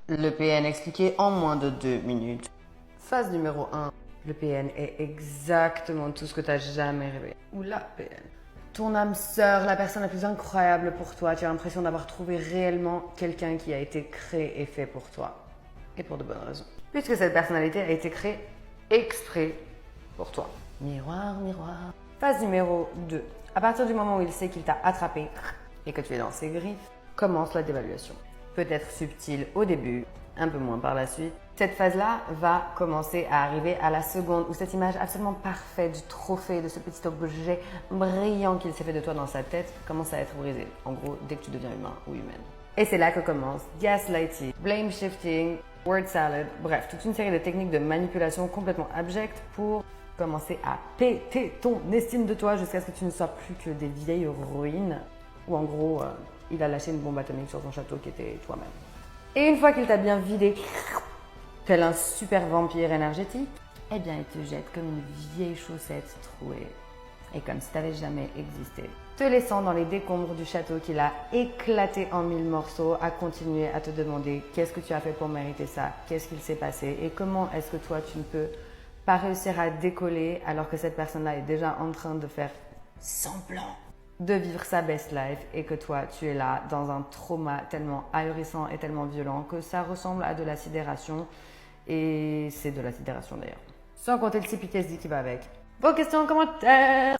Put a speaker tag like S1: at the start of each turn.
S1: Le PN expliqué en moins de 2 minutes. Phase numéro 1. Le PN est exactement tout ce que tu n'as jamais rêvé. Ou la PN. Ton âme sœur, la personne la plus incroyable pour toi. Tu as l'impression d'avoir trouvé réellement quelqu'un qui a été créé et fait pour toi. Et pour de bonnes raisons. Puisque cette personnalité a été créée exprès pour toi. Miroir, miroir. Phase numéro 2. À partir du moment où il sait qu'il t'a attrapé et que tu es dans ses griffes, commence la dévaluation. Peut-être subtile au début, un peu moins par la suite. Cette phase-là va commencer à arriver à la seconde où cette image absolument parfaite du trophée, de ce petit objet brillant qu'il s'est fait de toi dans sa tête, commence à être brisée. En gros, dès que tu deviens humain ou humaine. Et c'est là que commence gaslighting, blame shifting, word salad, bref, toute une série de techniques de manipulation complètement abjectes pour commencer à péter ton estime de toi jusqu'à ce que tu ne sois plus que des vieilles ruines où en gros, il a lâché une bombe atomique sur ton château qui était toi-même. Et une fois qu'il t'a bien vidé, tel un super vampire énergétique, eh bien il te jette comme une vieille chaussette trouée. Et comme si tu n'avais jamais existé. Te laissant dans les décombres du château qu'il a éclaté en 1000 morceaux, à continuer à te demander qu'est-ce que tu as fait pour mériter ça, qu'est-ce qu'il s'est passé et comment est-ce que toi tu ne peux pas réussir à décoller alors que cette personne-là est déjà en train de faire semblant de vivre sa best life et que toi tu es là dans un trauma tellement ahurissant et tellement violent que ça ressemble à de la sidération et c'est de la sidération d'ailleurs. Sans compter le CPTSD qui va avec. Vos questions en commentaire.